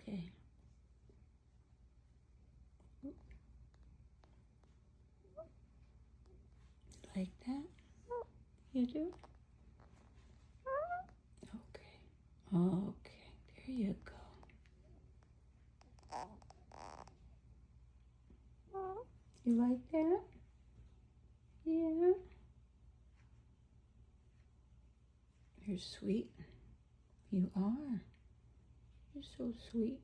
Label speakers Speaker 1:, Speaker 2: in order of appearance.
Speaker 1: Okay. Like that? You do? Okay. Okay. There you go. You like that? Yeah. You're sweet. You are. You're so sweet.